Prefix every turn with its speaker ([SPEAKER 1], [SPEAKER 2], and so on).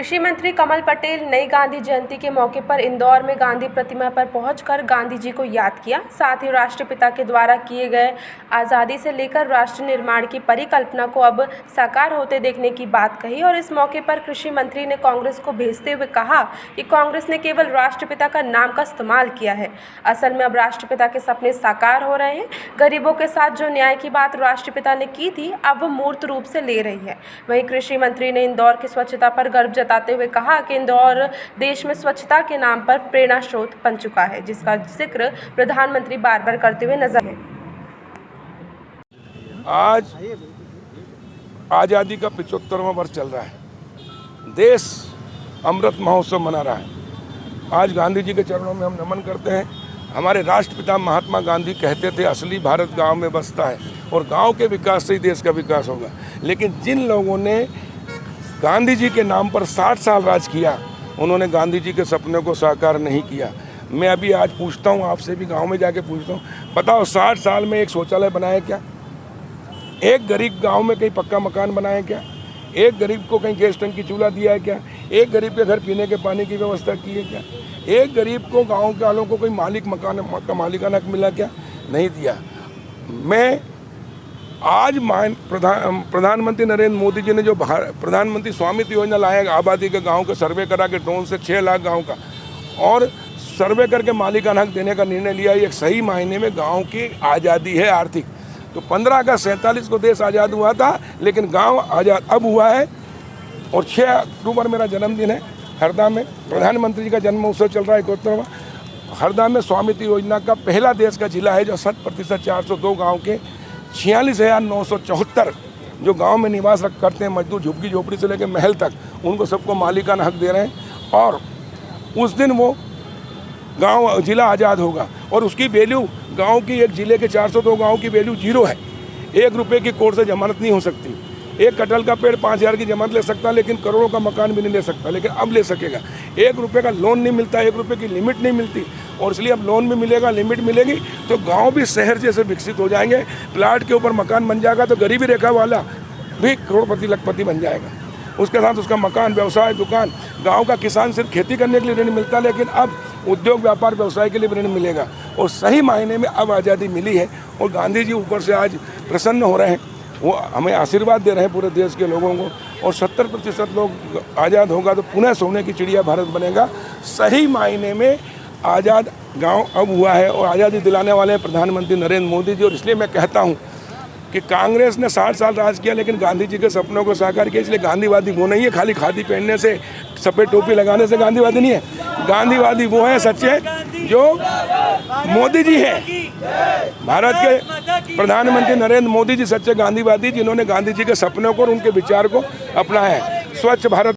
[SPEAKER 1] कृषि मंत्री कमल पटेल नई गांधी जयंती के मौके पर इंदौर में गांधी प्रतिमा पर पहुंचकर गांधी जी को याद किया। साथ ही राष्ट्रपिता के द्वारा किए गए आज़ादी से लेकर राष्ट्र निर्माण की परिकल्पना को अब साकार होते देखने की बात कही। और इस मौके पर कृषि मंत्री ने कांग्रेस को भेजते हुए कहा कि कांग्रेस ने केवल राष्ट्रपिता का नाम का इस्तेमाल किया है। असल में अब राष्ट्रपिता के सपने साकार हो रहे हैं। गरीबों के साथ जो न्याय की बात राष्ट्रपिता ने की थी, अब वो मूर्त रूप से ले रही है। वहीं कृषि मंत्री ने इंदौर की स्वच्छता पर गर्व जताते हुए कहा कि इंदौर देश में स्वच्छता के नाम पर प्रेरणा स्रोत बन चुका है, जिसका जिक्र प्रधानमंत्री बार बार करते हुए नजर है।
[SPEAKER 2] आज आज़ादी का 75वां वर्ष चल रहा है। देश अमृत महोत्सव मना रहा है। आज गांधी जी के चरणों में हम नमन करते हैं। हमारे राष्ट्रपिता महात्मा गांधी कहते थे, असली भारत गांव में बसता है और गांव के विकास से ही देश का विकास होगा। लेकिन जिन लोगों ने गांधी जी के नाम पर 60 साल राज किया, उन्होंने गांधी जी के सपने को साकार नहीं किया। मैं अभी आज पूछता हूँ, आपसे भी गांव में जाके पूछता हूँ, बताओ 60 साल में एक शौचालय बनाया क्या? एक गरीब गांव में कहीं पक्का मकान बनाया क्या? एक गरीब को कहीं गैस टंकी चूल्हा दिया है क्या? एक गरीब के घर पीने के पानी की व्यवस्था की है क्या? एक गरीब को, गांव के वालों को कोई मालिक मकान का मालिकाना हक मिला क्या? नहीं दिया। मैं आज प्रधानमंत्री नरेंद्र मोदी जी ने जो प्रधानमंत्री स्वामित्व योजना लाया, आबादी के गाँव के सर्वे करा के ड्रोन से 6 लाख गाँव का और सर्वे करके मालिकाना हक देने का निर्णय लिया। एक सही मायने में गाँव की आज़ादी है आर्थिक। तो 15 अगस्त 47 को देश आज़ाद हुआ था, लेकिन गांव आज़ाद अब हुआ है। और 6 अक्टूबर मेरा जन्मदिन है। हरदा में प्रधानमंत्री जी का जन्म उत्सव चल रहा है 71वां। हरदा में स्वामित्व योजना का पहला देश का जिला है जो 100% 402 गांव के 46,974 जो गांव में निवास करते हैं मजदूर, झुग्गी झोपड़ी से लेकर महल तक, उनको सबको मालिकाना हक दे रहे हैं। और उस दिन वो गांव जिला आज़ाद होगा और उसकी वैल्यू, गांव की एक जिले के 402 गांव की वैल्यू 0 है। 1 रुपये की कोर्ट से जमानत नहीं हो सकती। एक कटहल का पेड़ 5,000 की जमानत ले सकता, लेकिन करोड़ों का मकान भी नहीं ले सकता। लेकिन अब ले सकेगा। 1 रुपये का लोन नहीं मिलता, 1 रुपये की लिमिट नहीं मिलती। और इसलिए अब लोन भी मिलेगा, लिमिट मिलेगी, तो गाँव भी शहर जैसे विकसित हो जाएंगे। प्लाट के ऊपर मकान बन जाएगा तो गरीबी रेखा वाला भी करोड़पति लखपति बन जाएगा। उसके साथ उसका मकान, व्यवसाय, दुकान। गांव का किसान सिर्फ खेती करने के लिए ऋण मिलता, लेकिन अब उद्योग, व्यापार, व्यवसाय के लिए ऋण मिलेगा। और सही मायने में अब आज़ादी मिली है और गांधी जी ऊपर से आज प्रसन्न हो रहे हैं। वो हमें आशीर्वाद दे रहे हैं पूरे देश के लोगों को। और 70% लोग आज़ाद होगा तो पुनः सोने की चिड़िया भारत बनेगा। सही मायने में आज़ाद गाँव अब हुआ है और आज़ादी दिलाने वाले हैं प्रधानमंत्री नरेंद्र मोदी जी। और इसलिए मैं कहता हूँ कि कांग्रेस ने 60 साल राज किया, लेकिन गांधी जी के सपनों को साकार किया। इसलिए गांधीवादी वो नहीं है, खाली खादी पहनने से, सफ़ेद टोपी लगाने से गांधीवादी नहीं है। गांधीवादी वो है सच्चे जो मोदी जी हैं। भारत के प्रधानमंत्री नरेंद्र मोदी जी सच्चे गांधीवादी, जिन्होंने गांधी जी के सपनों को और उनके विचार को अपनाया है। स्वच्छ भारत